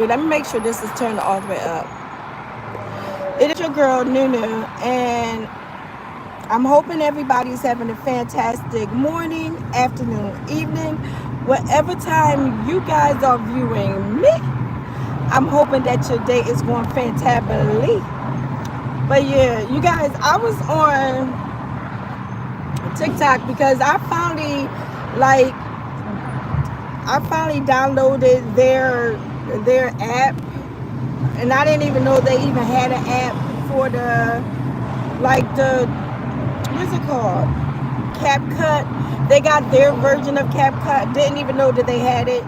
Let me make sure this is turned all the way up. It is your girl Nunu, and I'm hoping everybody's having a fantastic morning, afternoon, evening, whatever time you guys are viewing me. I'm hoping that your day is going fantably. But yeah, you guys, I was on TikTok because like I finally downloaded their app, and I didn't even know they even had an app for the what's it called? CapCut. They got their version of CapCut. Didn't even know that they had it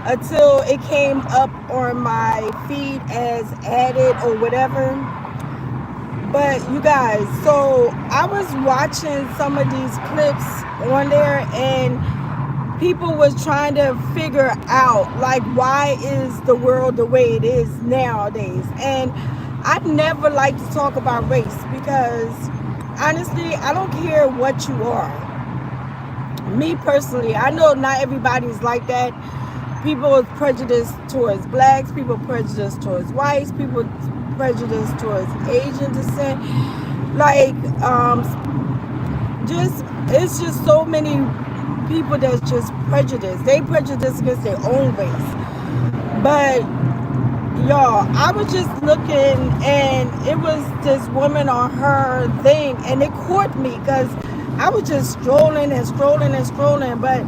until it came up on my feed as added or whatever. But you guys, so I was watching some of these clips on there, and people was trying to figure out like why is the world the way it is nowadays. And I never like to talk about race because honestly, I don't care what you are. Me personally, I know not everybody's like that. People with prejudice towards blacks, people prejudice towards whites, people prejudice towards Asian descent. Like, just it's just so many people that's just prejudiced. They prejudice against their own race. But y'all, I was just looking, and it was this woman on her thing, and it caught me because I was just strolling and strolling and strolling. But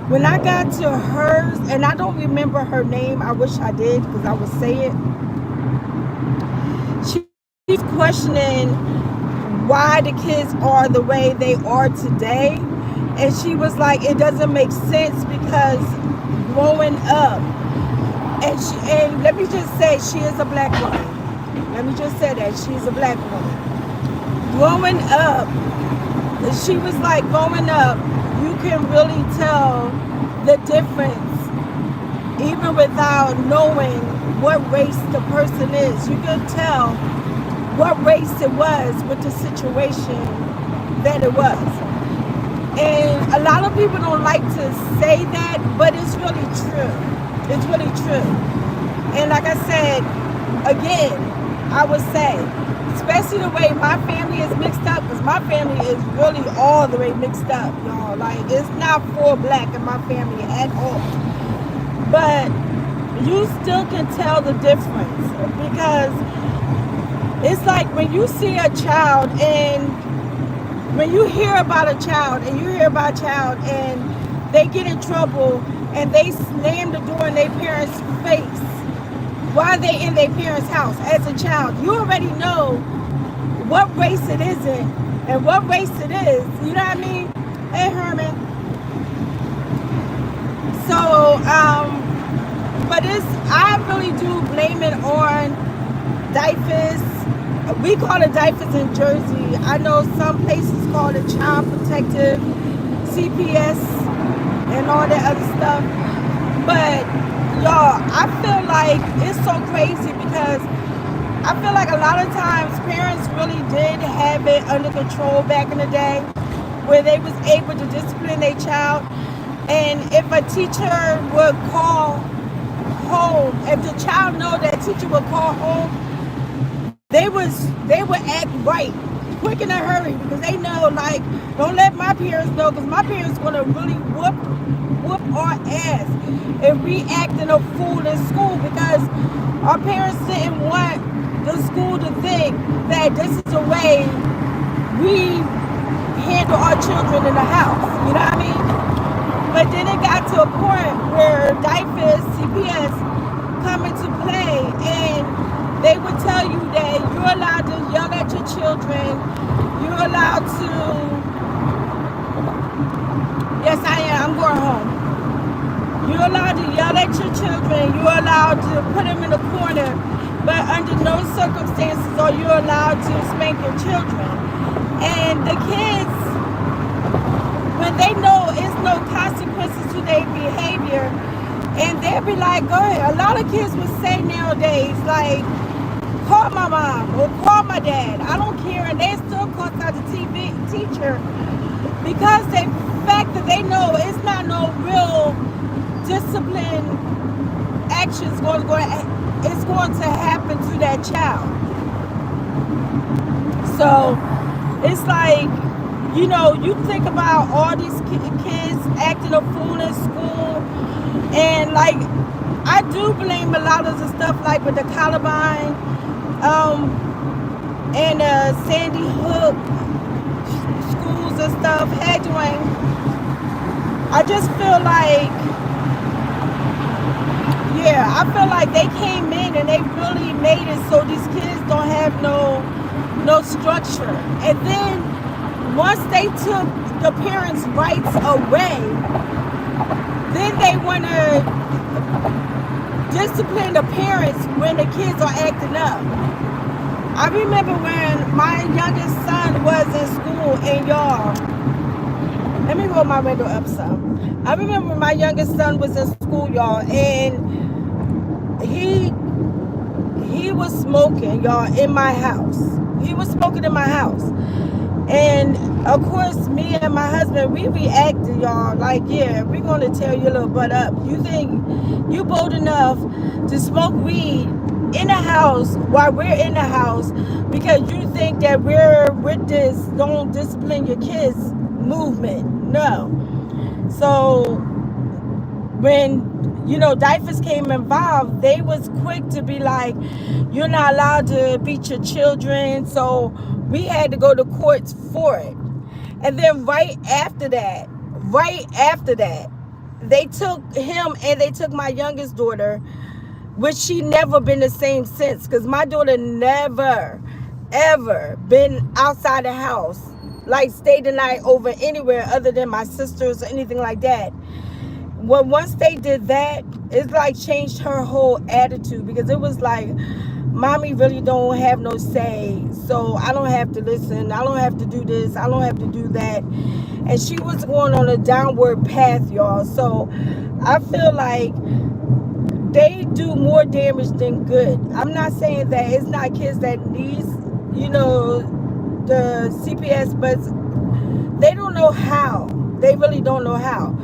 when I got to hers, and I don't remember her name, I wish I did because I would say it. She's questioning why the kids are the way they are today, and she was like, it doesn't make sense because growing up, and let me just say, she is a black woman. Let me just say that she is a black woman. Growing up, she was like, growing up, you can really tell the difference, even without knowing what race the person is. You can tell what race it was with the situation that it was. And a lot of people don't like to say that, but it's really true. It's really true. And like I said, again, I would say, especially the way my family is mixed up, because my family is really all the way mixed up, y'all. Like, it's not full black in my family at all. But you still can tell the difference, because it's like when you see a child, and when you hear about a child, and they get in trouble and they slam the door in their parents' face while they in their parents' house as a child, you already know what race it isn't and what race it is. You know what I mean? Hey, Herman. So, but I really do blame it on DIFAS. We call it DIFAS in Jersey. I know some places call it Child Protective, CPS, and all that other stuff. But y'all, I feel like it's so crazy because I feel like a lot of times parents really did have it under control back in the day, where they was able to discipline their child. And if a teacher would call home, if the child know that teacher would call home, they would act right, quick in a hurry, because they know, like, don't let my parents know, because my parents gonna really whoop our ass if we acting a fool in school, because our parents didn't want the school to think that this is the way we handle our children in the house. You know what I mean? But then it got to a point where DIFAS, CPS come into play, and they would tell you that you're allowed to yell at your children. You're allowed to, yes I am, I'm going home. You're allowed to yell at your children. You're allowed to put them in a corner. But under no circumstances are you allowed to spank your children. And the kids, when they know it's no consequences to their behavior, and they'll be like, go ahead. A lot of kids would say nowadays, like, call my mom or call my dad. I don't care. And they still call out the teacher, because the fact that they know it's not no real discipline reaction is going to happen to that child. So it's like, you think about all these kids acting a fool in school, and like, I do blame a lot of the stuff like with the Columbine, and Sandy Hook schools and stuff. Hey, Dwayne. I just feel like, I feel like they came in and they really made it so these kids don't have no structure. And then once they took the parents' rights away, then they want to discipline the parents when the kids are acting up. I remember when my youngest son was in school, and y'all, let me roll my window up some. I remember when my youngest son was in school, y'all, and he was smoking, y'all, in my house. He was smoking in my house. And of course, me and my husband, we reacted, y'all, like, yeah, we're going to tear your little butt up. You think you bold enough to smoke weed in the house while we're in the house because you think that we're with this don't discipline your kids movement? No. So when diapers came involved, they was quick to be like, you're not allowed to beat your children. So we had to go to courts for it. And then right after that, they took him and they took my youngest daughter, which she never been the same since, because my daughter never ever been outside the house, like stayed the night over anywhere other than my sisters or anything like that. Well, once they did that, it's like changed her whole attitude, because it was like, mommy really don't have no say, so I don't have to listen, I don't have to do this, I don't have to do that. And she was going on a downward path, y'all. So I feel like they do more damage than good. I'm not saying that it's not kids that needs, the CPS, but they don't know how. They really don't know how.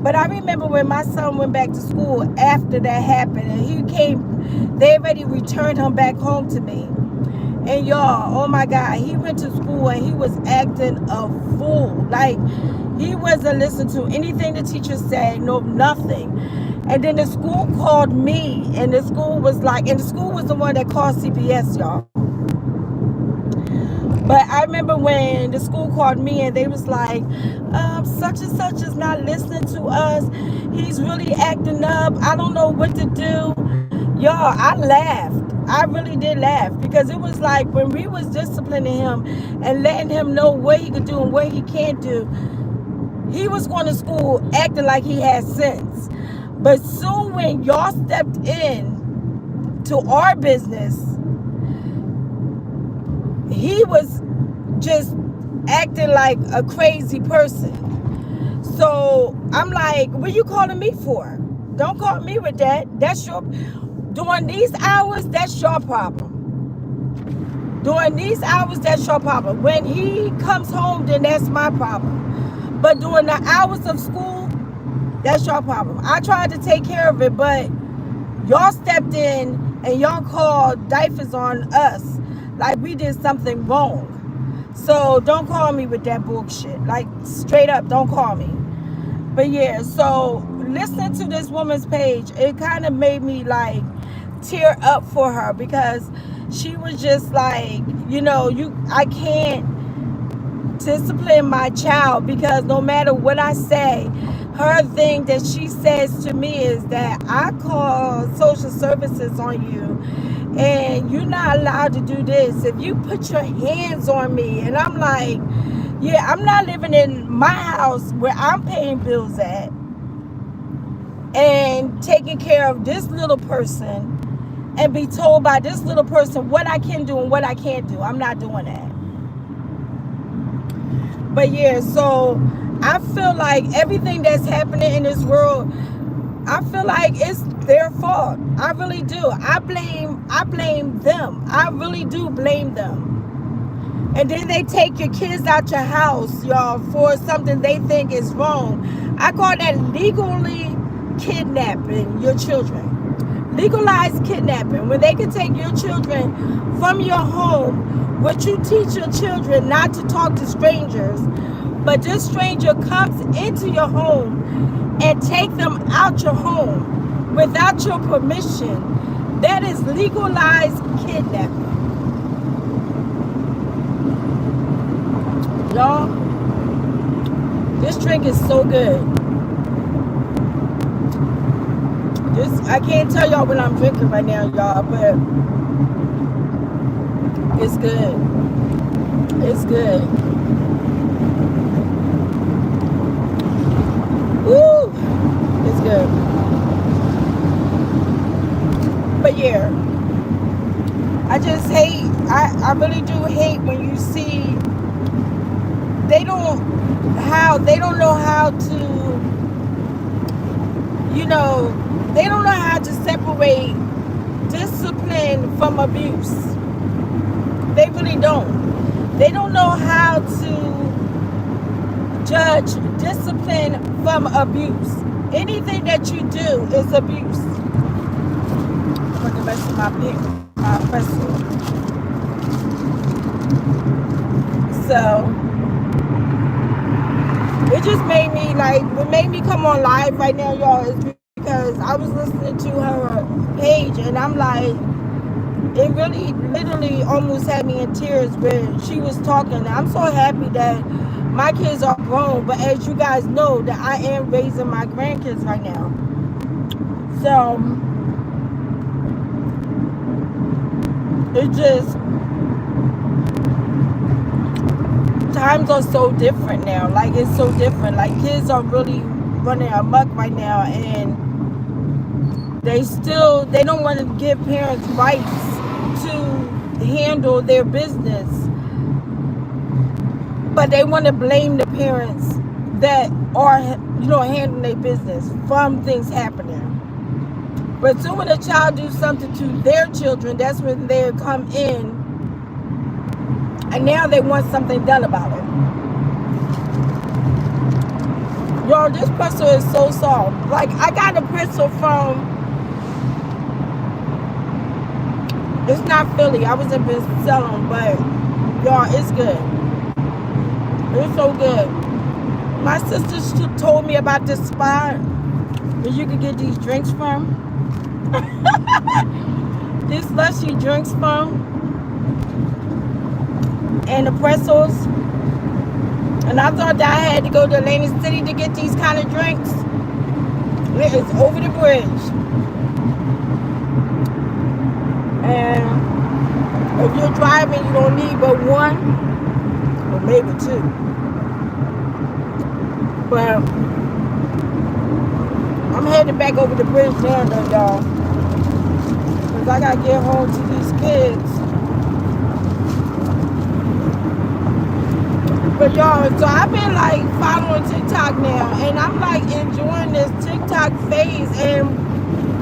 But I remember when my son went back to school after that happened, and they already returned him back home to me. And y'all, oh my God, he went to school and he was acting a fool. Like, he wasn't listening to anything the teacher said, nothing. And then the school called me, and the school was the one that called CPS, y'all. But I remember when the school called me and they was like, such and such is not listening to us. He's really acting up. I don't know what to do. Y'all, I laughed. I really did laugh, because it was like when we was disciplining him and letting him know what he could do and what he can't do, he was going to school acting like he had sense. But soon when y'all stepped in to our business, he was just acting like a crazy person. So I'm like, what are you calling me for? Don't call me with that. During these hours, that's your problem. During these hours, that's your problem. When he comes home, then that's my problem. But during the hours of school, that's your problem. I tried to take care of it, but y'all stepped in and y'all called diapers on us like we did something wrong. So don't call me with that bullshit. Like, straight up, don't call me. But yeah, so listening to this woman's page, it kind of made me like tear up for her, because she was just like, I can't discipline my child, because no matter what I say, her thing that she says to me is that I call social services on you and you're not allowed to do this if you put your hands on me. And I'm like, yeah, I'm not living in my house where I'm paying bills at and taking care of this little person and be told by this little person what I can do and what I can't do. I'm not doing that. But yeah, so I feel like everything that's happening in this world, I feel like it's their fault. I really do. I blame them. I really do blame them. And then they take your kids out your house, y'all, for something they think is wrong. I call that legally kidnapping your children. Legalize kidnapping. When they can take your children from your home, what you teach your children not to talk to strangers, but this stranger comes into your home and take them out your home without your permission. That is legalized kidnapping. Y'all, this drink is so good. I can't tell y'all what I'm drinking right now, y'all, but it's good. It's good. Woo! It's good. But yeah, I just hate, I really do hate when you see they don't know how to, they don't know how to separate discipline from abuse. They really don't. They don't know how to judge discipline from abuse. Anything that you do is abuse. Put the rest of my pretzel. So it just made me what made me come on live right now, y'all, is because I was listening to her page and I'm like, it really literally almost had me in tears when she was talking. I'm so happy that my kids are grown, but as you guys know, that I am raising my grandkids right now. So it just, times are so different now. Like, it's so different. Like, kids are really running amok right now, and they don't want to give parents rights to handle their business, but they want to blame the parents that are handling their business from things happening. But soon when a child do something to their children, that's when they come in and now they want something done about it. Y'all, this pretzel is so soft. Like, I got a pretzel from, it's not Philly, I wasn't been selling, but y'all, it's good. It's so good. My sister told me about this spot where you could get these drinks from. These slushy drinks from. And the pretzels. And I thought that I had to go to Atlantic City to get these kind of drinks. It is over the bridge. And if you're driving, you don't need but one, or maybe two. But I'm heading back over the bridge now, though, y'all, because I gotta get home to these kids. But y'all, so I've been following TikTok now, and I'm enjoying this TikTok phase. And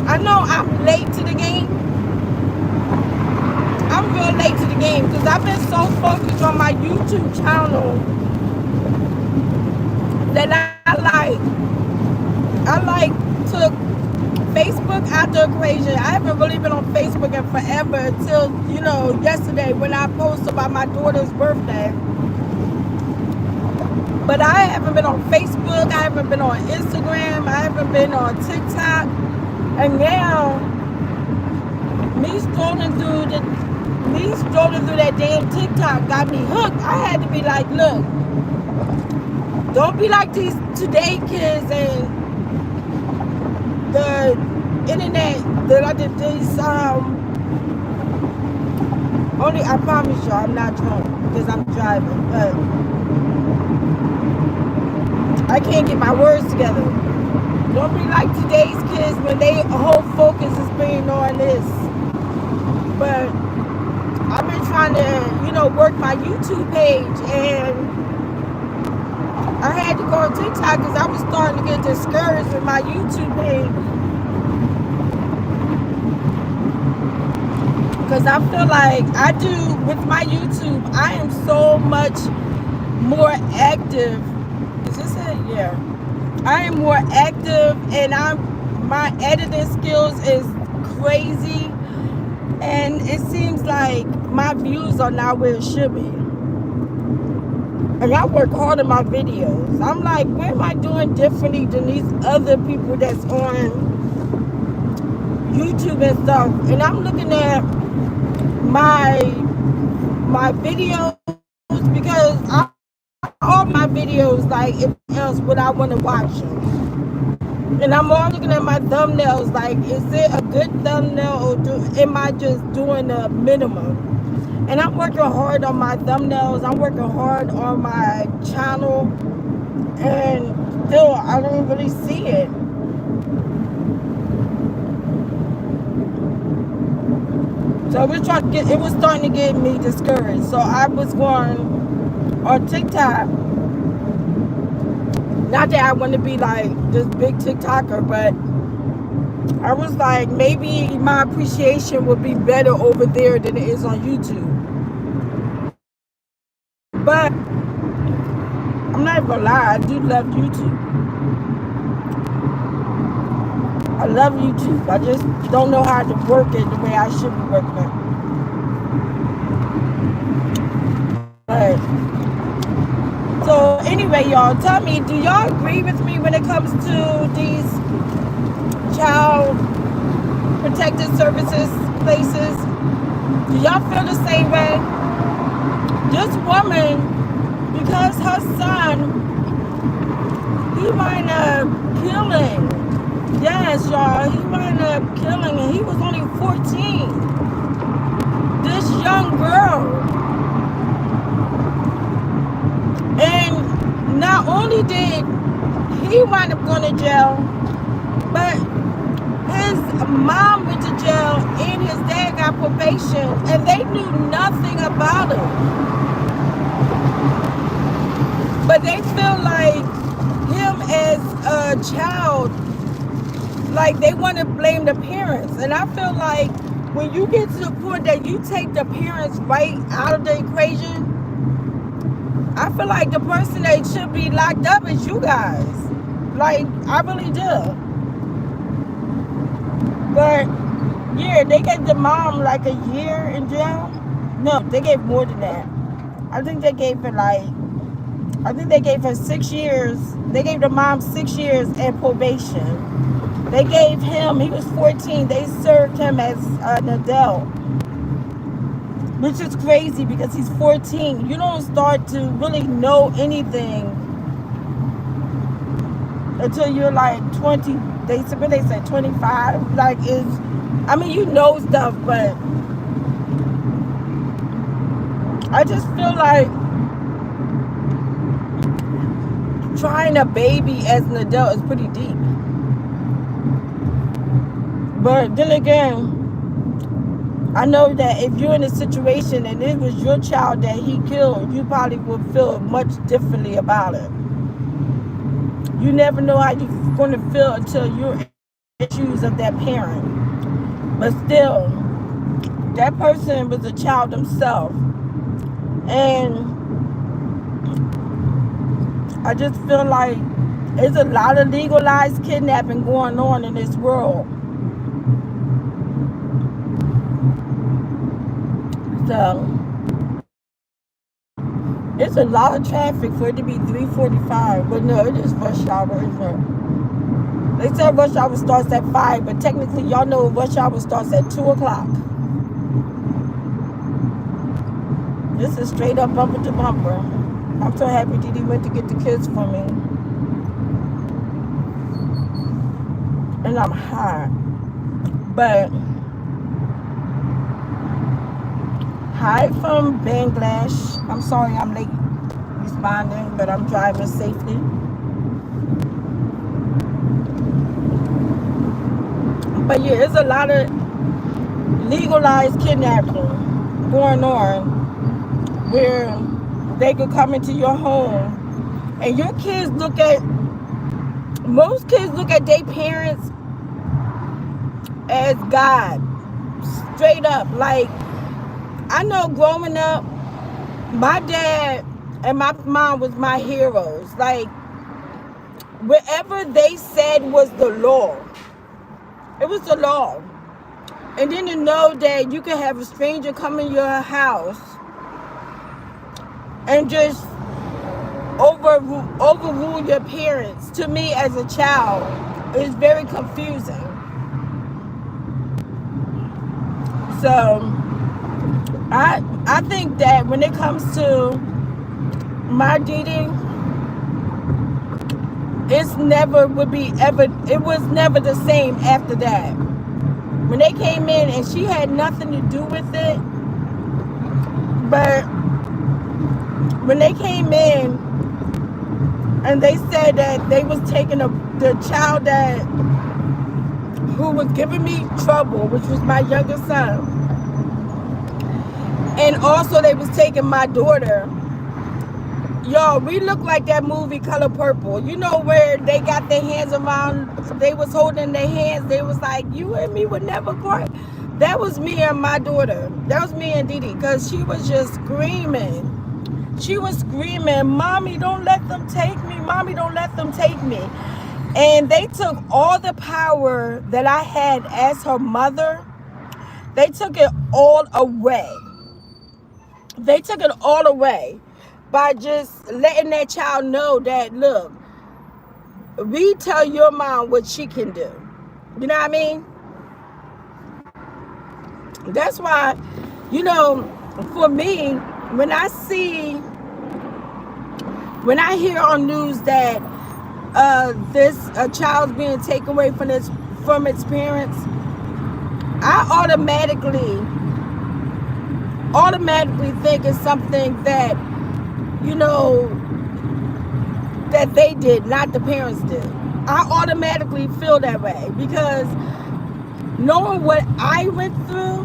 I know I'm late to the game. I'm real late to the game because I've been so focused on my YouTube channel that I took Facebook out the equation. I haven't really been on Facebook in forever until yesterday when I posted about my daughter's birthday. But I haven't been on Facebook, I haven't been on Instagram, I haven't been on TikTok. And now, me strolling through that damn TikTok got me hooked. I had to be like, look, don't be like these today kids and the internet that I did these, only, I promise you, I'm not drunk because I'm driving, but I can't get my words together. Don't be like today's kids when their whole focus is being on this. But I've been trying to, work my YouTube page, and I had to go on TikTok because I was starting to get discouraged with my YouTube page. Because I feel like I do with my YouTube, I am so much more active. Is this it? Yeah. I am more active, and my editing skills is crazy, and it seems like my views are not where it should be. And I work hard on my videos. I'm like, what am I doing differently than these other people that's on YouTube and stuff? And I'm looking at my videos, because all my videos, like, if else would I want to watch them. And I'm all looking at my thumbnails, like, is it a good thumbnail, or am I just doing a minimum? And I'm working hard on my thumbnails. I'm working hard on my channel, and still I don't really see it. So it was starting to get me discouraged. So I was going on TikTok. Not that I want to be like this big TikToker, but I was like, maybe my appreciation would be better over there than it is on YouTube. But I'm not gonna lie, I do love YouTube. I love YouTube. I just don't know how to work it the way I should be working it. But so anyway, y'all, tell me, do y'all agree with me when it comes to these child protective services places? Do y'all feel the same way? This woman, because her son, he wound up killing. Yes, y'all, he wound up killing, and he was only 14. This young girl. And not only did he wind up going to jail, but his mom went to jail and his dad got probation, and they knew nothing about it. But they feel like him as a child, like they want to blame the parents. And I feel like when you get to the point that you take the parents right out of the equation, I feel like the person that should be locked up is you guys. Like, I really do. But yeah, they gave the mom like a year in jail. No, they gave more than that. I think they gave her 6 years. They gave the mom 6 years and probation. They gave him, he was 14, they served him as an adult. Which is crazy because he's 14. You don't start to really know anything until you're like 20. They said 25. Like, you know stuff, but I just feel like trying a baby as an adult is pretty deep. But then again, I know that if you're in a situation and it was your child that he killed, you probably would feel much differently about it. You never know how you're going to feel until you're in the shoes of that parent. But still, that person was a child himself. And I just feel like there's a lot of legalized kidnapping going on in this world. So it's a lot of traffic for it to be 3:45, but no, it is rush hour, isn't it? They said rush hour starts at 5, but technically y'all know rush hour starts at 2 o'clock. This is straight up bumper to bumper. I'm so happy Didi went to get the kids for me. And I'm hot. But hi from Bangladesh. I'm sorry I'm late responding, but I'm driving safely. But yeah, there's a lot of legalized kidnapping going on where they could come into your home and your kids most kids look at their parents as God. Straight up. Like, I know growing up, my dad and my mom was my heroes. Like, wherever they said was the law, it was the law. And then to know that you can have a stranger come in your house and just overrule your parents, to me as a child, is very confusing. So I think that when it comes to my dating, it was never the same after that. When they came in, and she had nothing to do with it, but when they came in and they said that they was taking the child who was giving me trouble, which was my youngest son, and also they was taking my daughter. Y'all, we look like that movie Color Purple. You know, where they got their hands around, they was holding their hands, they was like, you and me would never part. That was me and my daughter. That was me and Didi, because she was just screaming. She was screaming, Mommy, don't let them take me. Mommy, don't let them take me. And they took all the power that I had as her mother. They took it all away. They took it all away by just letting that child know that, look, we tell your mom what she can do. You know what I mean? That's why, you know, for me, when I hear on news that a child's being taken away from its parents, I automatically think it's something that, you know, that they did, not the parents did. I automatically feel that way, because knowing what I went through,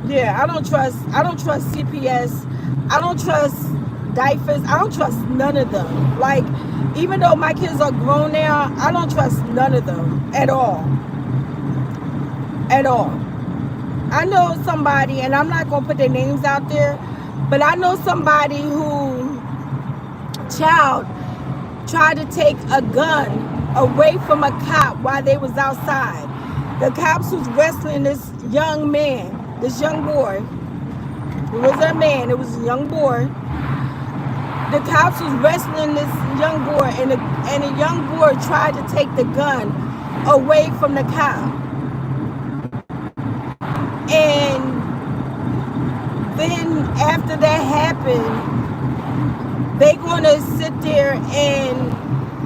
yeah, I don't trust CPS. I don't trust diapers. I don't trust none of them. Like, even though my kids are grown now, I don't trust none of them at all. At all. I know somebody, and I'm not going to put their names out there, but I know somebody who child tried to take a gun away from a cop while they was outside. The cops was wrestling this young man, this young boy. It wasn't a man, it was a young boy. The cops was wrestling this young boy, and the young boy tried to take the gun away from the cop. And then after that happened, they gonna sit there and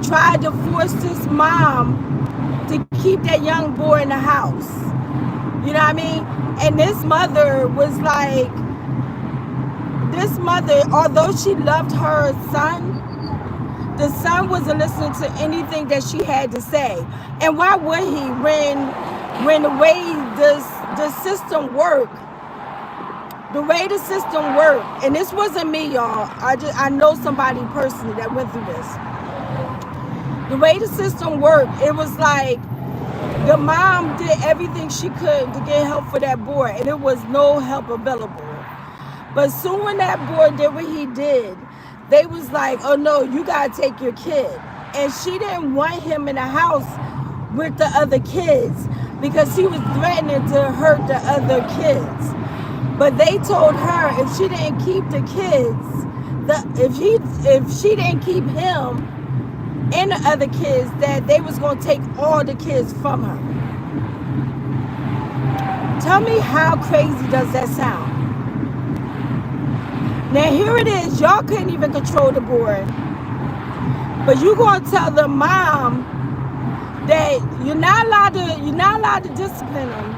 try to force this mom to keep that young boy in the house. You know what I mean? And this mother was like, although she loved her son, the son wasn't listening to anything that she had to say. And why would he, when the way the system worked, and this wasn't me, y'all. I know somebody personally that went through this. The way the system worked, it was like the mom did everything she could to get help for that boy, and there was no help available. But soon when that boy did what he did, they was like, oh no, you gotta take your kid. And she didn't want him in the house with the other kids, because he was threatening to hurt the other kids. But they told her if she didn't keep the kids, if she didn't keep him and the other kids, that they was going to take all the kids from her. Tell me, how crazy does that sound? Now here it is, y'all couldn't even control the boy, but you going to tell the mom that you're not allowed to discipline him,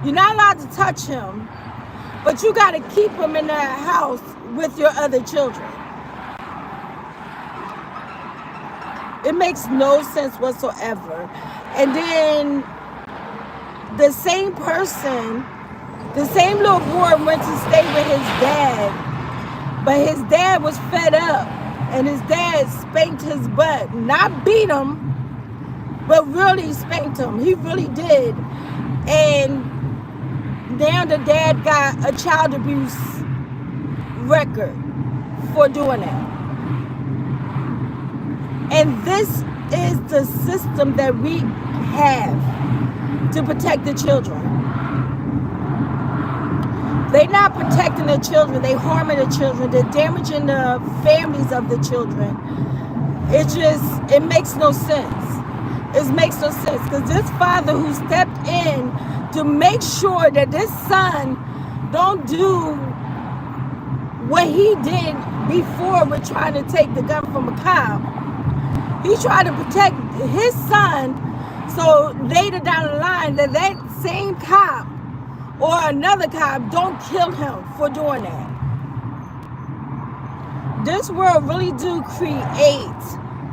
you're not allowed to touch him, but you got to keep him in that house with your other children. It makes no sense whatsoever. And then the same person, the same little boy went to stay with his dad, but his dad was fed up, and his dad spanked his butt. Not beat him, but really spanked him. He really did. And now the dad got a child abuse record for doing that. And this is the system that we have to protect the children. They're not protecting the children. They harming the children. They're damaging the families of the children. It makes no sense. It makes no sense because this father who stepped in to make sure that this son don't do what he did before with trying to take the gun from a cop. He tried to protect his son so later down the line that same cop or another cop don't kill him for doing that. This world really do create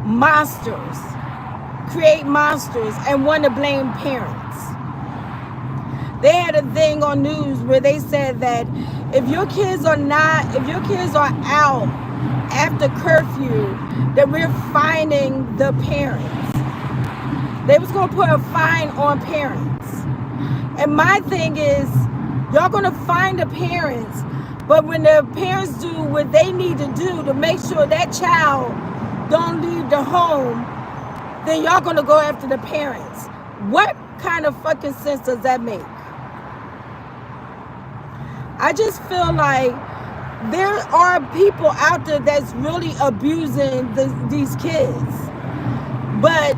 monsters and want to blame parents. They had a thing on news where they said that if your kids are out after curfew, that we're fining the parents. They was going to put a fine on parents. And my thing is, y'all going to fine the parents, but when the parents do what they need to do to make sure that child don't leave the home, then y'all going to go after the parents. What kind of fucking sense does that make? I just feel like there are people out there that's really abusing these kids, but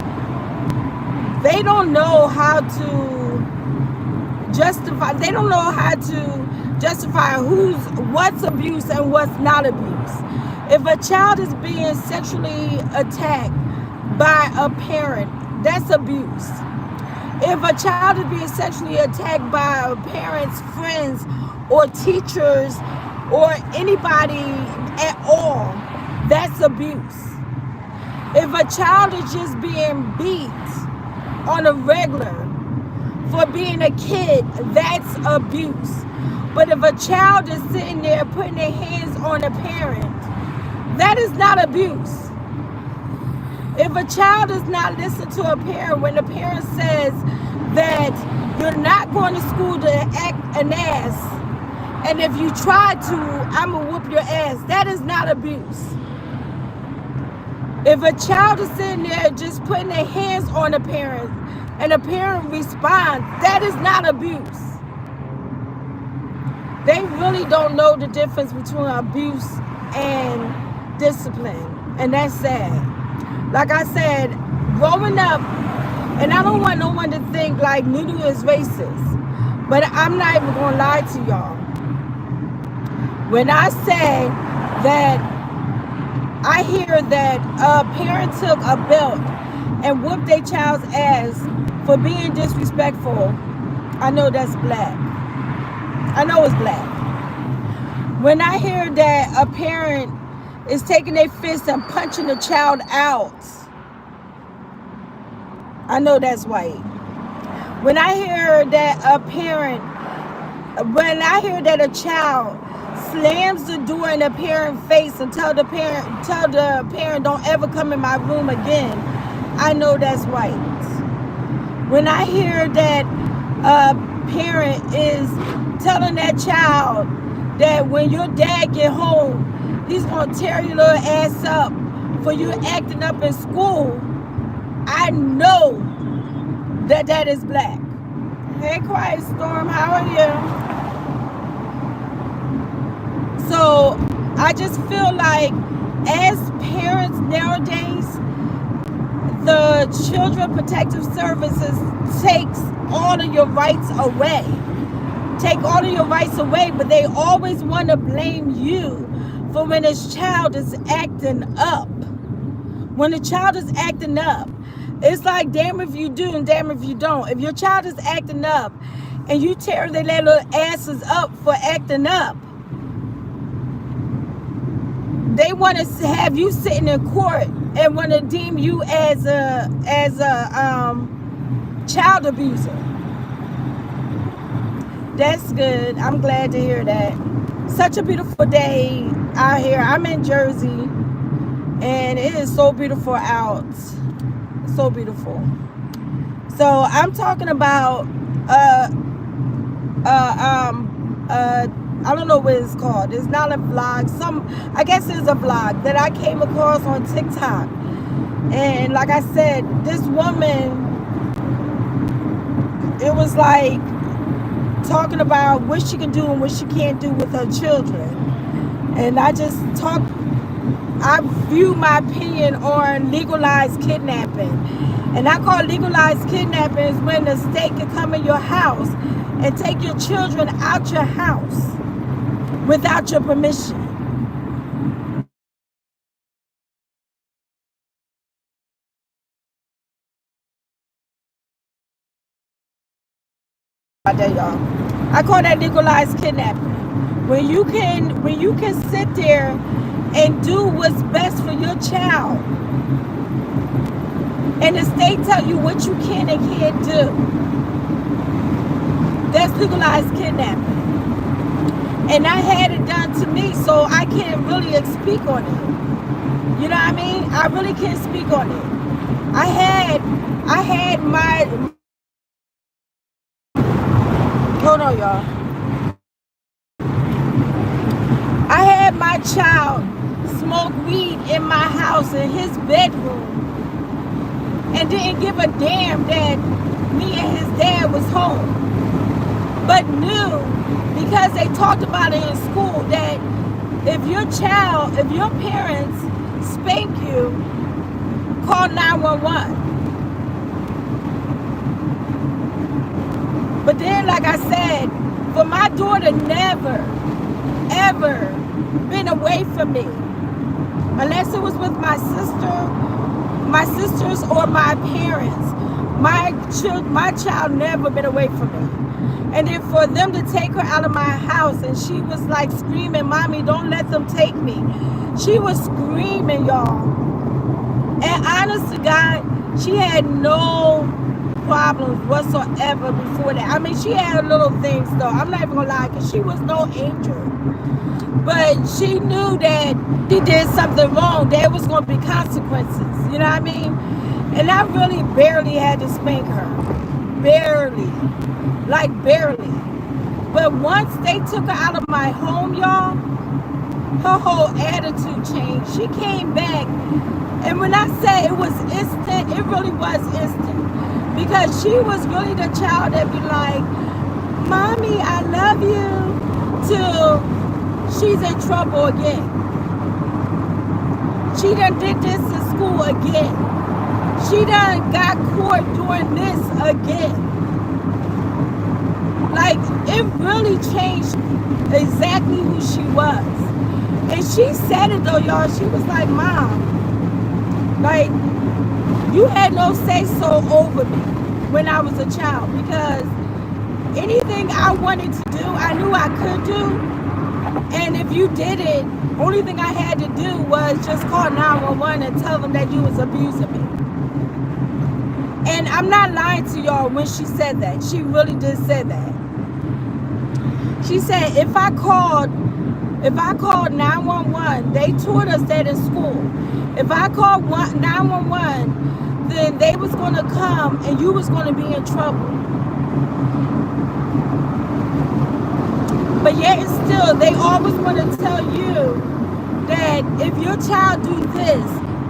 they don't know how to justify. They don't know how to justify what's abuse and what's not abuse. If a child is being sexually attacked by a parent, that's abuse. If a child is being sexually attacked by a parent's friends or teachers or anybody at all, that's abuse. If a child is just being beat on a regular for being a kid, that's abuse. But if a child is sitting there putting their hands on a parent, that is not abuse. If a child does not listen to a parent when the parent says that you're not going to school to act an ass, and if you try to, I'm going to whoop your ass, that is not abuse. If a child is sitting there just putting their hands on a parent and a parent responds, that is not abuse. They really don't know the difference between abuse and discipline, and that's sad. Like I said, growing up, and I don't want no one to think like Noodle is racist, but I'm not even going to lie to y'all. When I say that I hear that a parent took a belt and whooped their child's ass for being disrespectful, I know that's black. I know it's black. When I hear that a parent is taking their fist and punching the child out, I know that's white. When I hear that a child slams the door in the parent's face and tell the parent don't ever come in my room again, I know that's white. When I hear that a parent is telling that child that when your dad get home, he's going to tear your little ass up for you acting up in school, I know that that is black. Hey, Quiet Storm, how are you? So I just feel like as parents nowadays, the Children Protective Services takes all of your rights away. Take all of your rights away, but they always want to blame you for when a child is acting up. When a child is acting up, it's like damn if you do and damn if you don't. If your child is acting up and you tear their little asses up for acting up, they want to have you sitting in court and want to deem you as a child abuser. That's good. I'm glad to hear that. Such a beautiful day out here. I'm in Jersey, and it is so beautiful out. So beautiful. So I'm talking about I don't know what it's called. It's not a vlog. I guess it's a vlog that I came across on TikTok. And like I said, this woman, it was like talking about what she can do and what she can't do with her children. And I view my opinion on legalized kidnapping. And I call legalized kidnapping is when the state can come in your house and take your children out your house without your permission. There, y'all. I call that legalized kidnapping. When you can sit there and do what's best for your child, and the state tell you what you can and can't do. That's legalized kidnapping. And I had it done to me, so I can't really speak on it. You know what I mean? I really can't speak on it. I had my, hold on, y'all. I had my child smoke weed in my house in his bedroom and didn't give a damn that me and his dad was home. But knew, because they talked about it in school, that if your parents spank you, call 911. But then, like I said, for my daughter never, ever been away from me, unless it was with my sisters or my parents. My child never been away from me. And then for them to take her out of my house, and she was like screaming, "Mommy, don't let them take me." She was screaming, y'all. And honest to God, she had no problems whatsoever before that. I mean, she had little things though. I'm not even gonna lie, because she was no angel. But she knew that she did something wrong. There was gonna be consequences. You know what I mean? And I really barely had to spank her. Barely. Like barely. But once they took her out of my home, y'all, her whole attitude changed. She came back, and when I say it was instant, it really was instant. Because she was really the child that be like, "Mommy, I love you," till she's in trouble again. She done did this in school again. She done got caught doing this again. Like, it really changed exactly who she was. And she said it though, y'all. She was like, "Mom, like, you had no say-so over me when I was a child, because anything I wanted to do, I knew I could do. And if you did it, only thing I had to do was just call 911 and tell them that you was abusing me." And I'm not lying to y'all when she said that. She really did say that. She said, if I called 911, they taught us that in school. If I called 911, then they was going to come and you was going to be in trouble. But yet and still, they always want to tell you that if your child do this,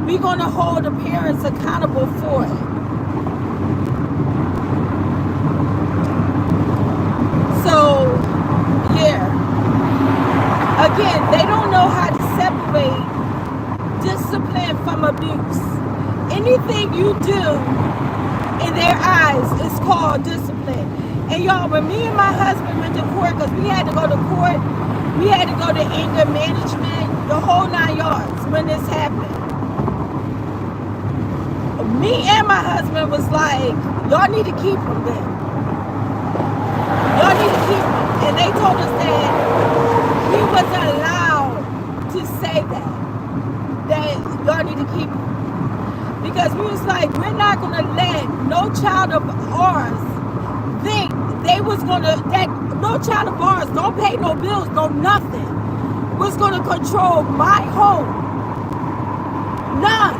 we're going to hold the parents accountable for it. So, yeah. Again, they don't know how to separate discipline from abuse. Anything you do in their eyes is called discipline. And y'all, when me and my husband went to court, because we had to go to court, we had to go to anger management, the whole 9 yards when this happened. Me and my husband was like, y'all need to keep him then. Y'all need to keep him. And they told us that we wasn't allowed to say that y'all need to keep him. Because we was like, we're not going to let no child of ours think they was going to, that no child of ours, don't pay no bills, no nothing, was going to control my home. None.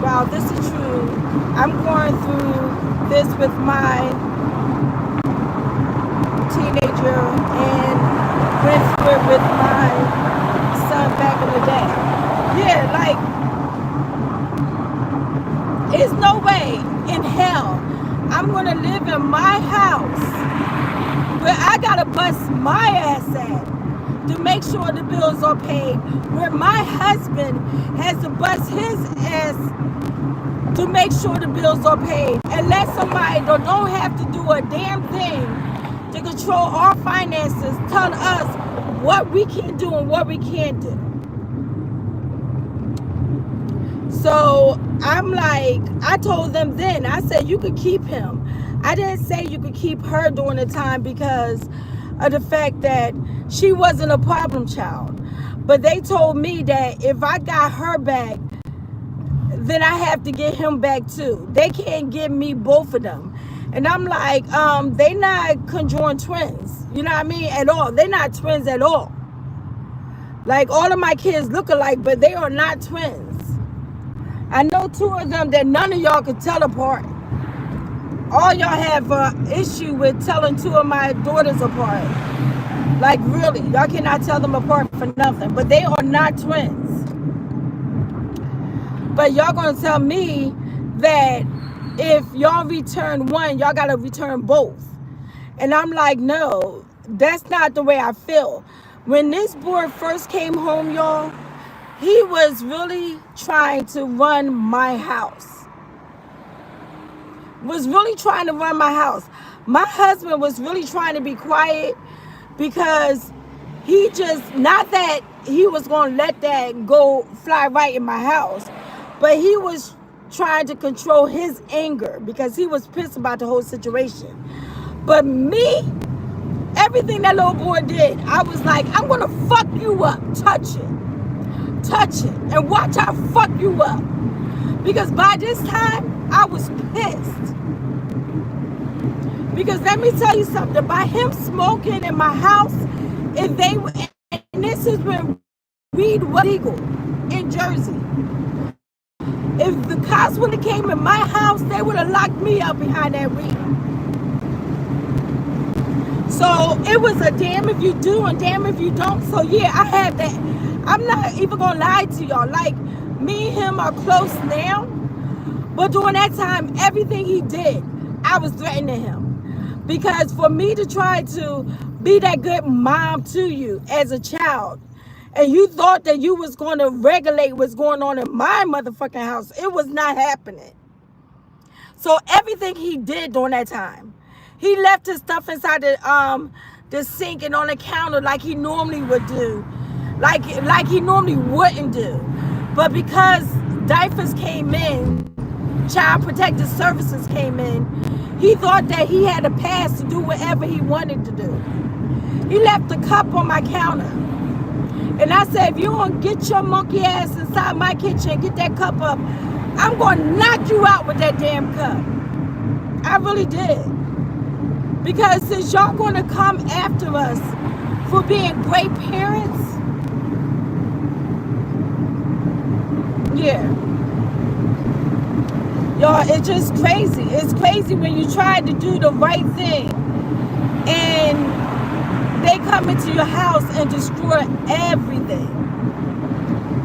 Wow, this is true. I'm going through this with my teenager and went through it with my son back in the day. Yeah, like, there's no way in hell. I'm going to live in my house where I got to bust my ass at to make sure the bills are paid, where my husband has to bust his ass to make sure the bills are paid, and let somebody that don't have to do a damn thing to control our finances tell us what we can do and what we can't do. So I'm like, I told them then, I said, you could keep him. I didn't say you could keep her during the time because of the fact that she wasn't a problem child. But they told me that if I got her back, then I have to get him back too. They can't give me both of them. And I'm like, they not conjoined twins. You know what I mean? At all. They're not twins at all. Like, all of my kids look alike, but they are not twins. I know two of them that none of y'all could tell apart. All y'all have an issue with telling two of my daughters apart. Like, really, y'all cannot tell them apart for nothing. But they are not twins. But y'all gonna tell me that if y'all return one, y'all gotta return both. And I'm like, no, that's not the way I feel. When this boy first came home, y'all, he was really trying to run my house. Was really trying to run my house. My husband was really trying to be quiet because he just, not that he was going to let that go fly right in my house, but he was trying to control his anger because he was pissed about the whole situation. But me, everything that little boy did, I was like, I'm going to fuck you up. Touch it, and watch how I fuck you up. Because by this time, I was pissed. Because let me tell you something, by him smoking in my house, and this is when weed was legal in Jersey. If the cops would have came in my house, they would have locked me up behind that weed. So it was a damn if you do and damn if you don't. So yeah, I had that. I'm not even gonna lie to y'all. Like, me and him are close now, but during that time, everything he did, I was threatening him. Because for me to try to be that good mom to you as a child, and you thought that you was going to regulate what's going on in my motherfucking house, it was not happening. So everything he did during that time, he left his stuff inside the sink and on the counter like he normally would do, like he normally wouldn't do. But because diapers came in, Child Protective Services came in, he thought that he had a pass to do whatever he wanted to do. He left the cup on my counter. And I said, if you don't get your monkey ass inside my kitchen and get that cup up, I'm going to knock you out with that damn cup. I really did. Because since y'all going to come after us for being great parents, yeah. Y'all, it's just crazy. It's crazy when you try to do the right thing and they come into your house and destroy everything.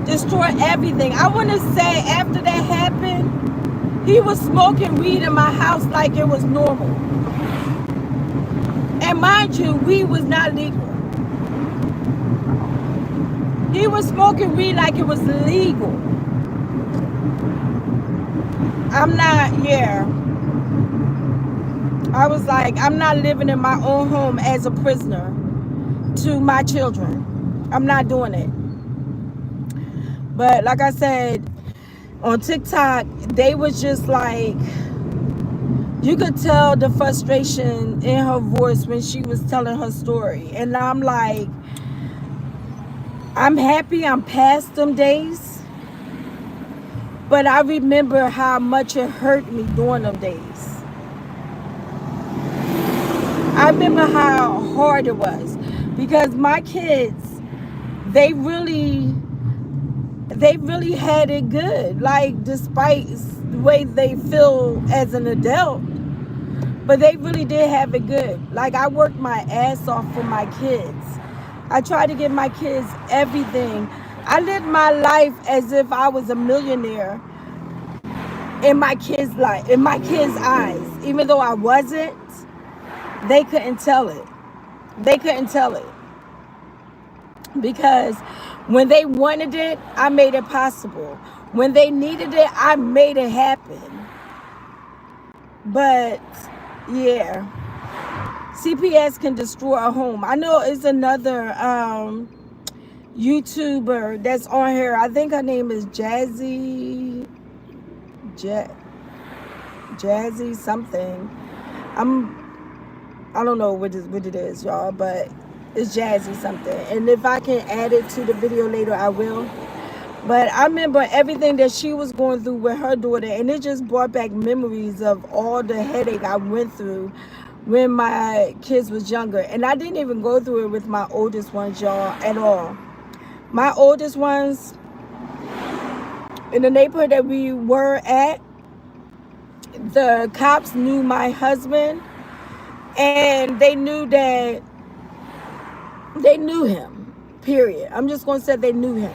Destroy everything. I want to say after that happened, he was smoking weed in my house like it was normal. And mind you, weed was not legal. He was smoking weed like it was legal. I'm not, yeah. I was like, I'm not living in my own home as a prisoner to my children. I'm not doing it. But like I said, on TikTok, they was just like, you could tell the frustration in her voice when she was telling her story. And I'm like, I'm happy I'm past them days. But I remember how much it hurt me during them days. I remember how hard it was. Because my kids, they really had it good. Like, despite the way they feel as an adult, but they really did have it good. Like, I worked my ass off for my kids. I tried to give my kids everything. I lived my life as if I was a millionaire. in my kids' life, in my kids' eyes. Even though I wasn't, they couldn't tell it. They couldn't tell it. Because when they wanted it, I made it possible. When they needed it, I made it happen. But yeah, CPS can destroy a home. I know it's another YouTuber that's on here. I think her name is Jazzy something. I don't know what it is, y'all, but it's Jazzy something. And if I can add it to the video later, I will. But I remember everything that she was going through with her daughter, and it just brought back memories of all the headache I went through when my kids was younger. And I didn't even go through it with my oldest ones, y'all, at all. My oldest ones, in the neighborhood that we were at, the cops knew my husband, and they knew him, period. I'm just going to say they knew him.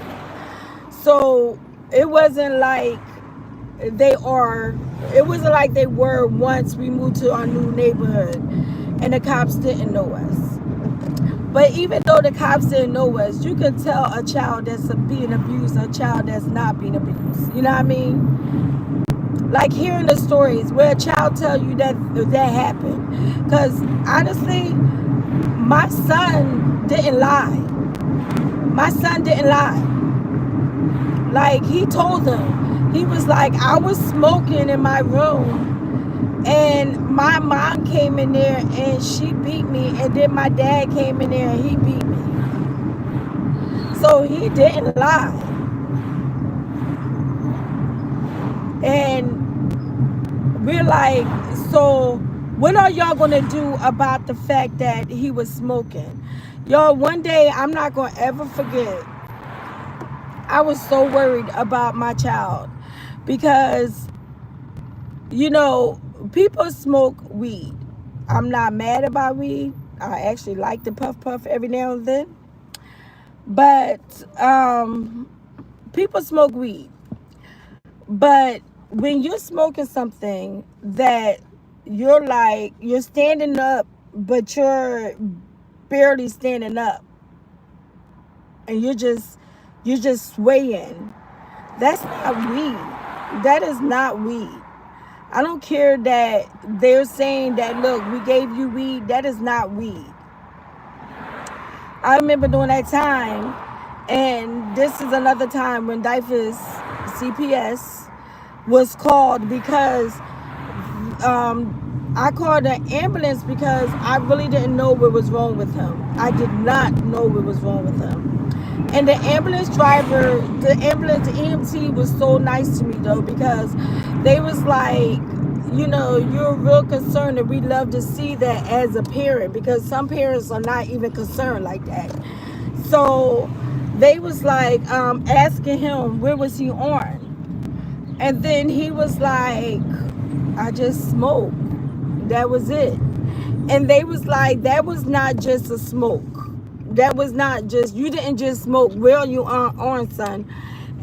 So it wasn't like they were once we moved to our new neighborhood and the cops didn't know us. But even though the cops didn't know us, you can tell a child that's being abused, a child that's not being abused. You know what I mean? Like hearing the stories where a child tell you that happened. Because honestly, my son didn't lie. My son didn't lie. Like, he told them, he was like, I was smoking in my room, and my mom came in there and she beat me, and then my dad came in there and he beat me. So he didn't lie. And we're like, so what are y'all gonna do about the fact that he was smoking? Y'all, one day, I'm not gonna ever forget, I was so worried about my child because, you know, people smoke weed. I'm not mad about weed. I actually like to puff every now and then. But people smoke weed. But when you're smoking something that you're like, you're standing up, but you're barely standing up, and you're just swaying, that's not weed. That is not weed. I don't care that they're saying that, look, we gave you weed. That is not weed. I remember during that time, and this is another time when Dyfus CPS was called because I called an ambulance because I really didn't know what was wrong with him. I did not know what was wrong with him. And the ambulance driver, the EMT was so nice to me though, because they was like, you know, you're real concerned, and we love to see that as a parent, because some parents are not even concerned like that. So they was like asking him, where was he on? And then he was like, I just smoked. That was it. And they was like, that was not just a smoke. That was not just, you didn't just smoke. Where are you on, son?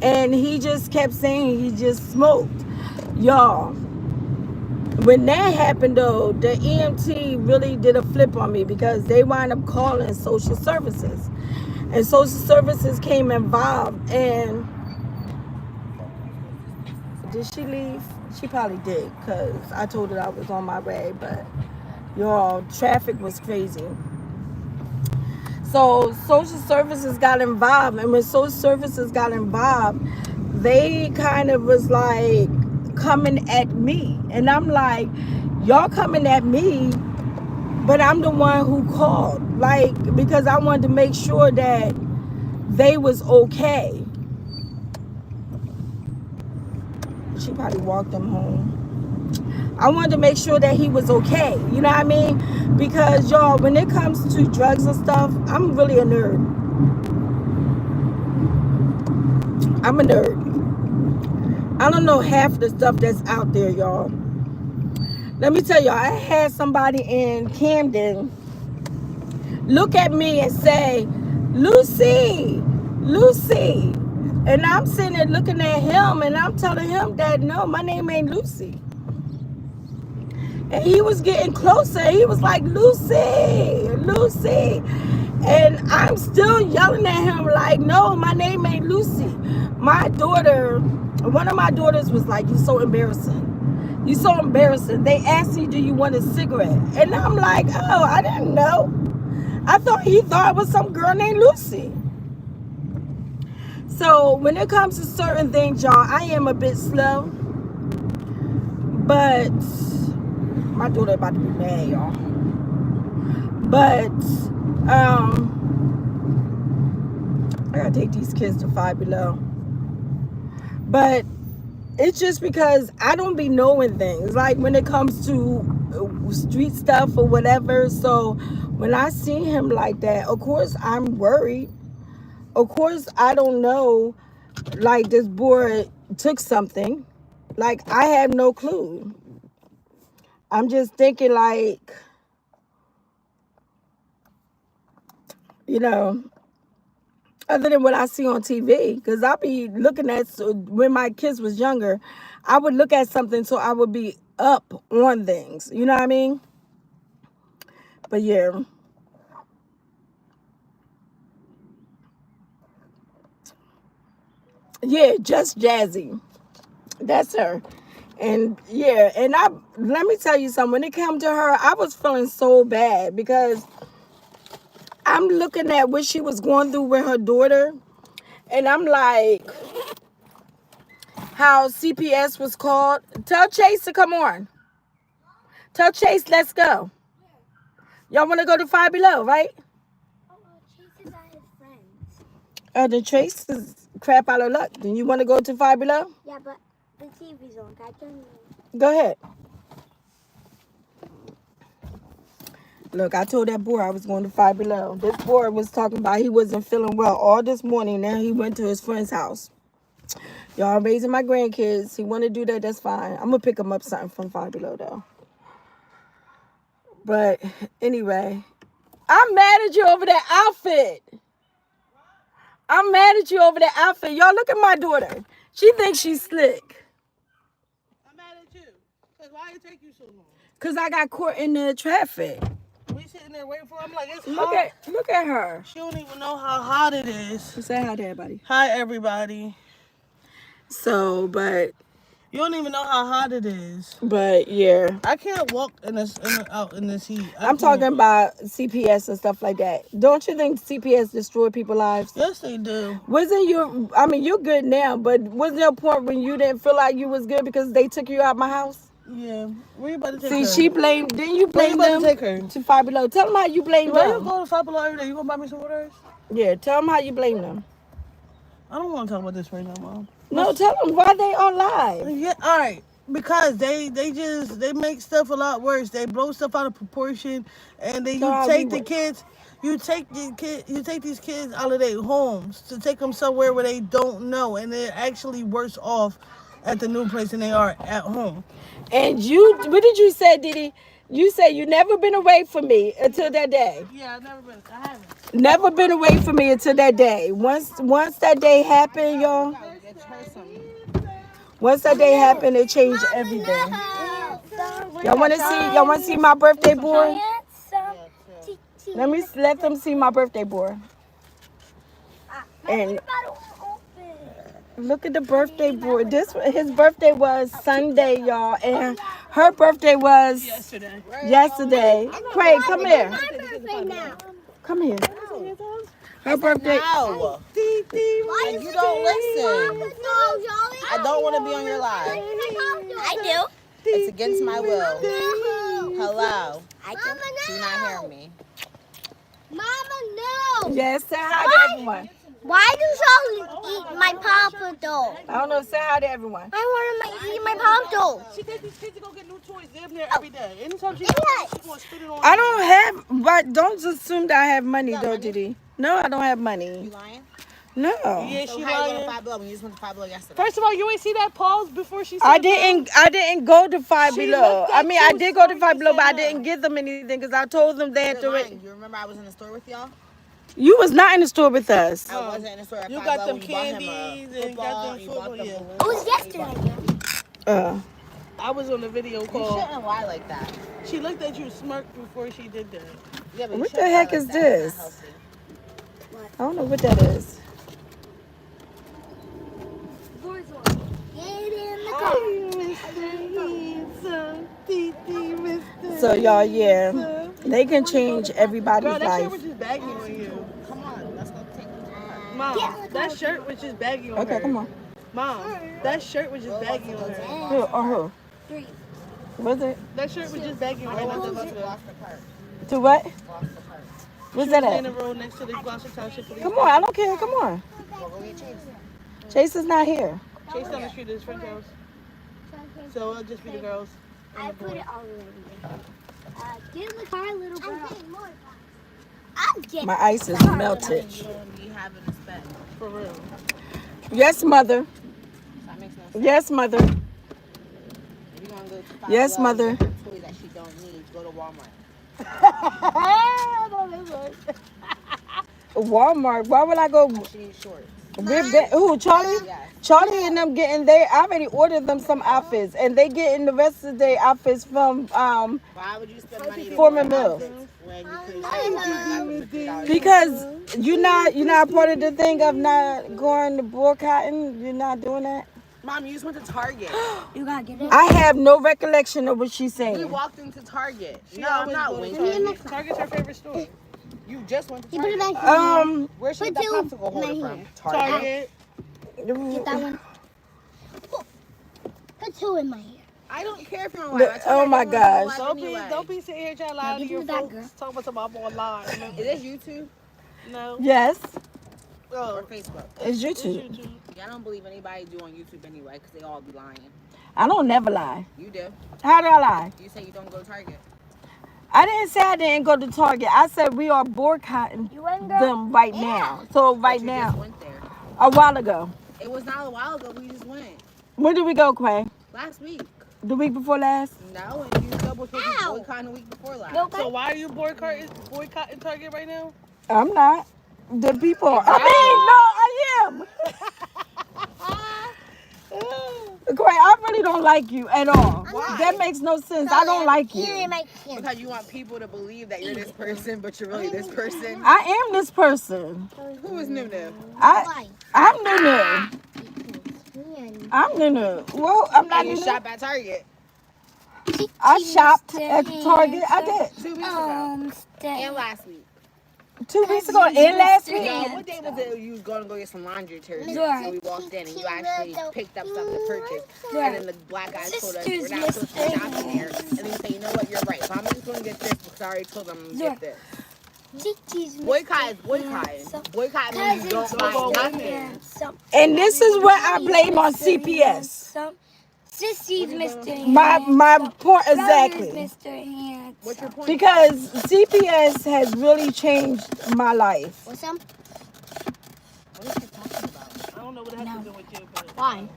And he just kept saying he just smoked. Y'all, when that happened though, the EMT really did a flip on me, because they wound up calling social services. And social services came involved. And did she leave? She probably did, because I told her I was on my way. But y'all, traffic was crazy. So social services got involved, and when social services got involved, they kind of was like coming at me. And I'm like, y'all coming at me, but I'm the one who called, like, because I wanted to make sure that they was okay. She probably walked them home. I wanted to make sure that he was okay. You know what I mean? Because, y'all, when it comes to drugs and stuff, I'm really a nerd. I'm a nerd. I don't know half the stuff that's out there, y'all. Let me tell y'all, I had somebody in Camden look at me and say, Lucy, And I'm sitting there looking at him, and I'm telling him that, no, my name ain't Lucy. And he was getting closer. He was like, Lucy, Lucy. And I'm still yelling at him like, no, my name ain't Lucy. My daughter, one of my daughters was like, you're so embarrassing. You're so embarrassing. They asked me, do you want a cigarette? And I'm like, oh, I didn't know. I thought he thought it was some girl named Lucy. So when it comes to certain things, y'all, I am a bit slow. But my daughter about to be mad, y'all. But I gotta take these kids to Five Below. But it's just because I don't be knowing things. Like when it comes to street stuff or whatever. So when I see him like that, of course I'm worried. Of course I don't know, like this boy took something. Like I have no clue. I'm just thinking like, you know, other than what I see on TV, because I be looking at, when my kids was younger, I would look at something so I would be up on things. You know what I mean? But yeah. Yeah, just Jazzy. That's her. And yeah, and let me tell you something. When it came to her, I was feeling so bad because I'm looking at what she was going through with her daughter. And I'm like, how CPS was called. Tell Chase to come on. Tell Chase, let's go. Y'all want to go to Five Below, right? Oh, Chase is at his friends. Then Chase is crap out of luck. Then you want to go to Five Below? Yeah, but the TV's on. I don't. Go ahead. Look, I told that boy I was going to Five Below. This boy was talking about he wasn't feeling well all this morning. Now he went to his friend's house. Y'all raising my grandkids. He want to do that, that's fine. I'm going to pick him up something from Five Below, though. But anyway, I'm mad at you over that outfit. I'm mad at you over that outfit. Y'all, look at my daughter. She thinks she's slick. I'm mad at you. Because why it take you so long? Because I got caught in the traffic. We sitting there waiting for her. I'm like, it's Look hot. Look at her. She don't even know how hot it is. Say hi to everybody. Hi, everybody. So, but You don't even know how hot it is. But yeah, I can't walk out in this heat. I'm talking about CPS and stuff like that. Don't you think CPS destroy people's lives? Yes, they do. Wasn't you? I mean, you're good now, but wasn't there a point when you didn't feel like you was good because they took you out my house? Yeah. Where you about to take See, her? she blamed. Didn't you Where you blame about them to take her? to Five Below? Tell them how you blame Why you them. go to Five Below every day? You gonna buy me some waters? Yeah, tell them how you blame them. I don't want to talk about this right now, Mom. No, tell them why they on live. Yeah, all right. Because they make stuff a lot worse. They blow stuff out of proportion, and then So you take the kids, you take these kids out of their homes to take them somewhere where they don't know, and they're actually worse off at the new place than they are at home. And you, what did you say, Diddy? You said you never been away from me until that day. Yeah, I've never been. I haven't. Never been away from me until that day. Once that day happened, y'all. Once that day happened, it changed everything. Y'all want to see my birthday boy? Let them see my birthday boy. And look at the birthday boy. His birthday was Sunday, y'all, and her birthday was yesterday. Craig, come here. Come here. Her birthday. No. You don't listen. I don't want to be on your live. I do. It's against my will. Hello. I do. Do not hear me. Mama, no. Yes, say hi to everyone. Why do y'all eat my papa doll? I don't know, say hi to everyone. I want to eat my pop doll. She takes these kids to go get new toys. They're there every day. Anytime she gonna spit it on. I don't have, but don't assume that I have money though, Diddy. No, I don't have You money. lying? No. Yeah, So she how you going to lying. Five Below when you just went to Five Below yesterday? First of all, you ain't see that pause before she said I didn't go to Five She Below. looked I at mean, you I did go to so Five you Below, but I said no. didn't give them anything because I told them they had to You're wait. lying. You remember I was in the store with y'all? You was not in the store with us. I wasn't in the store. You got them candies and got them football. Yeah. It was yesterday. I was on the video You call. shouldn't lie like that. She looked at you smirked before she did that. Yeah, but you What the shouldn't heck lie is like that. It's this? not healthy. I don't know what that is. Get in the car. So y'all, yeah, they can change everybody's Girl, that shirt life. was just baggy on you. Come on, let's go take this car. Mom, that shirt was just baggy on her. Okay, come on. Mom, that shirt was just baggy on her. Who or who? Was it? That shirt was just baggy on I her. want Not to the go rest to of lost the cart. To what? Lost the cart. Where's that in the at? road next to the Gloucester Township Police. Come on, I don't care. Come on. Well, go get Chase. Chase is not here. Chase down the street to his friend's house. So it'll just be the girls. I put it all the way. Get in the car, little girl. I'm getting My ice is melted. You don't be having a spend. For real. Yes, mother. That makes no sense. Yes, mother. If you're going to go to Five Yes, Below and mother. get her toys that she don't need, go to Walmart. Walmart. Why would I go? She needs shorts. Who? Charlie? Yes. Charlie and them getting there. I already ordered them some outfits, and they getting the rest of their outfits from Why would you spend money to Foreman buy Mills. outfits when you could save $150? Because you're not part of the thing of not going to boycotting. You're not doing that. Mom, you just went to Target. You gotta get it. I have no recollection of what she's We saying. walked into Target. She No, I'm always not go to winking. Target. Target's her favorite store. You just went to You put it Target. back in there. Where should Put that two popsicle holder right from? here. Target. Get that one. Put two in my hair. I don't care if you're on live. I told Oh you my I didn't wanna gosh. go live anyway. Don't be sitting here trying to lie Now to give your me that, folks. girl. Talking about something I'm online. Is this YouTube No. Yes, or Oh, Facebook? it's it's YouTube. YouTube. Yeah, I don't believe anybody do on YouTube anyway because they all be lying. I don't never lie. You do. How do I lie? You say you don't go to Target. I didn't say I didn't go to Target. I said we are boycotting You went, girl? them right now. So right But you now, just went there. a while ago. It was not a while ago. We just went When did we go, Quay? last week. The week before last? No, and you double took you Ow. boycotting the week before last. Nope. So why are you boycotting Target right now? I'm not. The people. I mean, no, I am. Quay, I really don't like you at all. Why? That makes no sense. I don't like Here you. in my can. Because you want people to believe that you're this person, but you're really this person. I am this person. Who is Nunu? I'm Nunu. I'm Nunu. Well, I'm not And you Nunu. shop at Target I shopped at Target. I did. 2 weeks ago and last week. 2 weeks ago and last week. No, what day was it you was going to go get some laundry detergent? Right. So we walked in and you actually picked up stuff to purchase. And then the black guy told us we're not supposed to shop in there. And then you say, you know what, you're right. So I'm just going to get this because I already told them I'm going to get this. Boycott is boycotting. Boycott means you don't buy nothing. And this is what I blame on CPS. Sissy's Mr. My point exactly. Mr. Hands. What's your point? Because CPS has really changed my life. What's up? What is she talking about? I don't know what it has to do with you, but Why?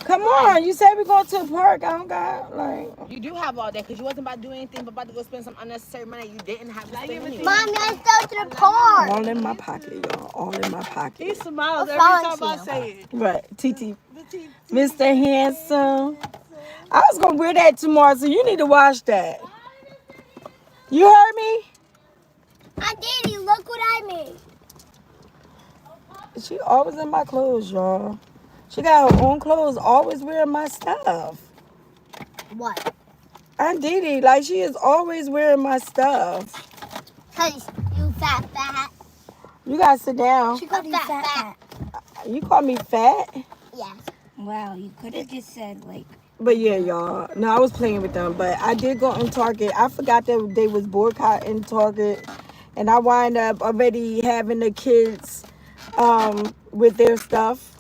Come on, you said we're going to the park. I don't got like. You do have all that because you wasn't about to do anything but about to go spend some unnecessary money you didn't have to spend anyway. Mommy, let's go to the park. All in my pocket, y'all. All in my he pocket. smiles every What's time wrong I with say it. Right, TT. Mr. Handsome. I was gonna wear that tomorrow, so you need to watch that. You heard me? I did it. Look what I made. She always in my clothes, y'all. She got her own clothes, always wearing my stuff. What? Aunt Didi, like she is always wearing my stuff. Cause you fat. You gotta sit down. She called you fat. You call me fat? Yes. Wow, you could have just said like. But yeah, y'all. No, I was playing with them, but I did go in Target. I forgot that they was boycotting Target, and I wind up already having the kids with their stuff.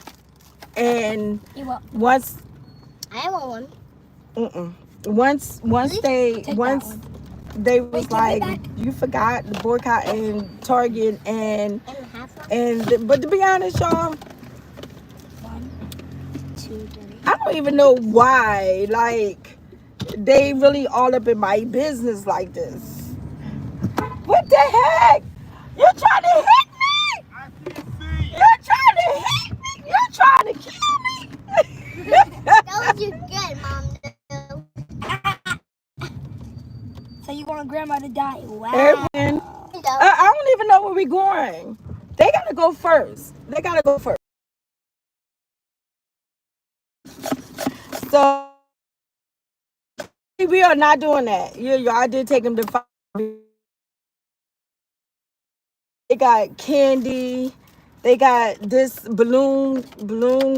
And You want? once, I want one. once they Take once that they was Wait, give me like, back. you forgot the boycotting Target and And a half one. but to be honest, y'all, 1, 2, 3. I don't even know why. Like, they really all up in my business like this. What the heck? You're trying to hit me. I can't see. You're trying to hit me. You're trying to kill me. That was you good, Mom. So you want grandma to die? Wow. Erwin, I don't even know where we're going. They gotta go first. They gotta go first. So we are not doing that. I did take them to five. They got candy. They got this balloon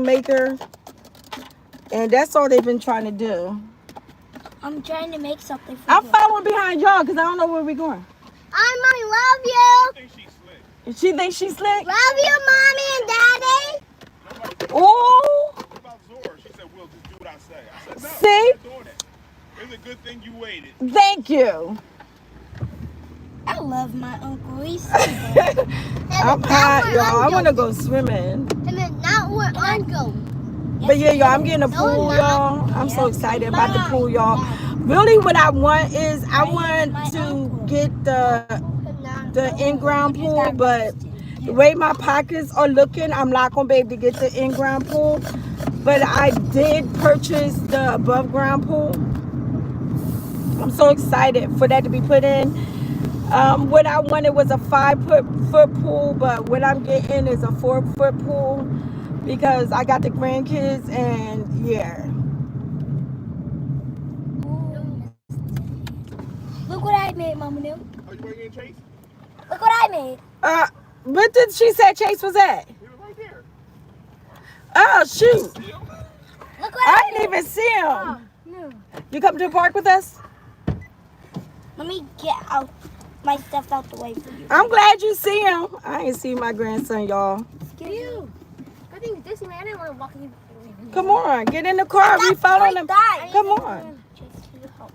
maker. And that's all they've been trying to do. I'm trying to make something for I'm you. following behind y'all because I don't know where we're going. Mommy, love you. I think she's slick. She thinks she's slick? Love you, Mommy and Daddy. Oh, What about Zora? She said, "We'll just do what I say." I said, "No, See? I'm not doing it. It's a good thing you waited." thank you. I love my uncle. He's so I'm hot, y'all. I want to go swimming. And then now we're Uncle. But yeah, y'all, I'm getting a pool, y'all. I'm so excited about the pool, y'all. Really, what I want is I want to get the in-ground pool, but the way my pockets are looking, I'm not gonna be able to get the in-ground pool. But I did purchase the above-ground pool. I'm so excited for that to be put in. What I wanted was a 5-foot pool, but what I'm getting is a 4-foot pool because I got the grandkids and yeah. Look what I made, Mama New. Oh, you want to get Chase? Look what I made. What did she say Chase was at? He was right there. Oh shoot! See him? Look what I I didn't even see him. No. You come to the park with us? Let me get out my stuff out the way for you. I'm glad you see him. I ain't see my grandson, y'all. You. I think this man, I didn't want to walk in. Come on, get in the car. We following them. Come on.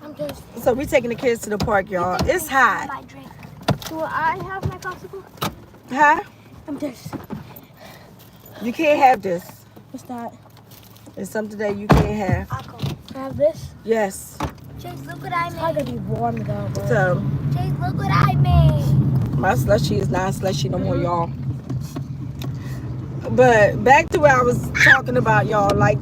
I'm just. So we taking the kids to the park, y'all. It's hot. My drink. Will I have my popsicle? Huh? I'm just. You can't have this. What's that? It's something that you can't have. Can I have this? Yes. Chase, look what I It's made. not gonna be warm though, but So Chase, look what I made. my slushy is not slushy no more, y'all. But back to what I was talking about, y'all. Like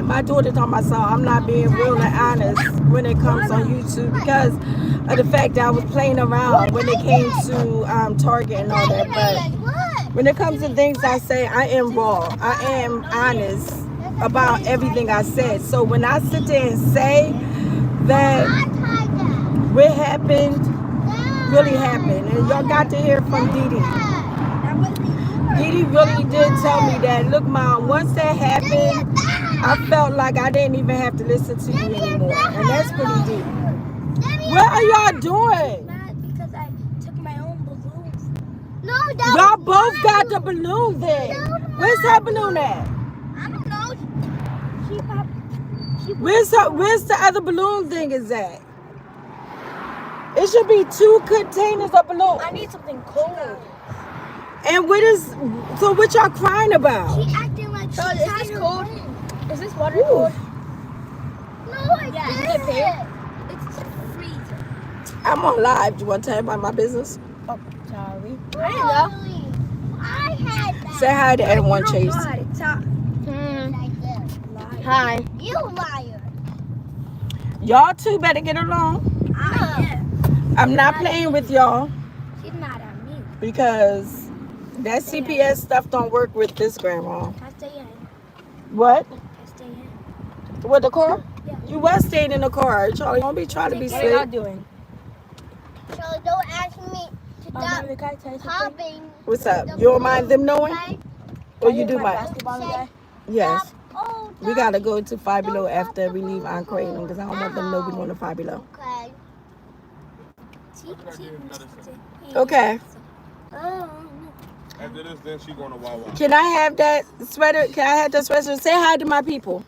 my daughter told my son, I'm not being real and honest when it comes on YouTube because of the fact that I was playing around when it came to Target and all that. But when it comes to things I say, I am raw. I am honest about everything I said. So when I sit there and say that what happened really happened, and y'all got to hear from Dee Dee. Dee Dee really did tell me that, look, Mom, once that happened, I felt like I didn't even have to listen to you anymore. And that's pretty deep. What are y'all doing? Mad because I took my own balloons. no, Y'all both got the balloon thing. Where's her balloon at? I don't know. Where's the other balloon thing is at? It should be 2 containers of balloons. I need something cold. And so what y'all crying about? She acting like she's is this cold? Is this water Ooh. cold? No, I didn't. It's freezing. I'm on live. You want to tell everybody my business? Oh, sorry. I didn't know. I had that. Say hi to everyone, Chase. It's hot. Like this. Hi. You liar. Y'all two better get along. I'm not playing with y'all She's mad at me. because that CPS stuff don't work with this grandma. Can I stay in? What? Can I stay in? With the car? Yeah. You was staying in the car. Charlie, don't be trying to be What are y'all sick. doing? So don't ask me to stop Can I tell you something? popping. What's up? You don't mind them knowing? Okay? Or you do my mind? basketball today? Yes. Oh, We got to go to Five Below after we leave Encore because I don't want them to know we're going to Five Below. okay. Okay. Oh. After this, then she going to Wawa. Can I have that sweater? Can I have that sweater? Say hi to my people.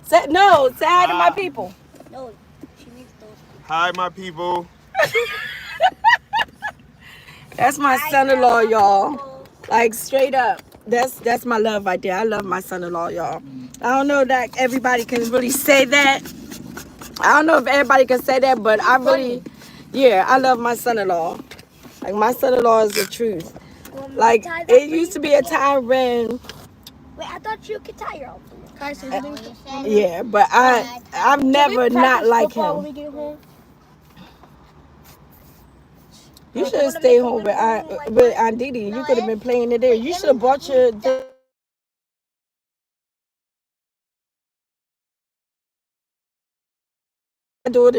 Say hi to my people. No, she needs those. Hi, my people. That's my son-in-law, y'all. Like straight up. That's my love right there. I love my son-in-law, y'all. I don't know that everybody can really say that. I don't know if everybody can say that, but I really, Yeah, I love my son-in-law. Like, my son-in-law is the truth. Like, it used to be a time when, Wait, I thought you could tie your own. yeah, but I've never not liked him. When we get home? You should have stayed home with Aunt Didi. You could have been playing it there. You should have brought your daughter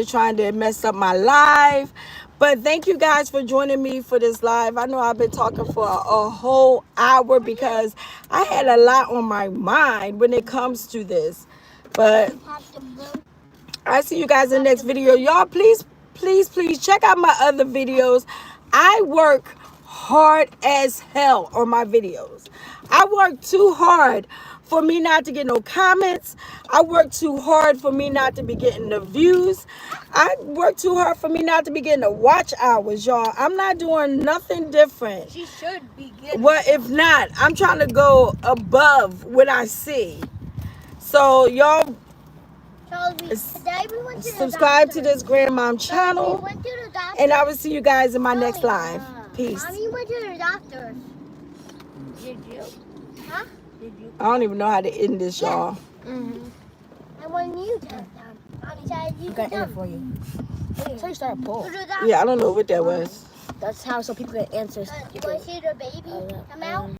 trying to mess up my life. But thank you guys for joining me for this live. I know I've been talking for a whole hour because I had a lot on my mind when it comes to this. But I see you guys in the next video. Y'all, please check out my other videos. I work hard as hell on my videos. I work too hard for me not to get no comments. I work too hard for me not to be getting the views. I work too hard for me not to be getting the watch hours, y'all. I'm not doing nothing different. She should be getting. Well, if not, I'm trying to go above what I see. So, y'all, subscribe to this grandmom channel, and I will see you guys in my next live. Peace. Mommy went to the doctor. Did you? Huh? Did you? I don't even know how to end this, y'all. And when you turned down, Mommy said you could End it for you. That's how you start a poll. Yeah, I don't know what that was. That's how so people can answer. You want to see the baby come out?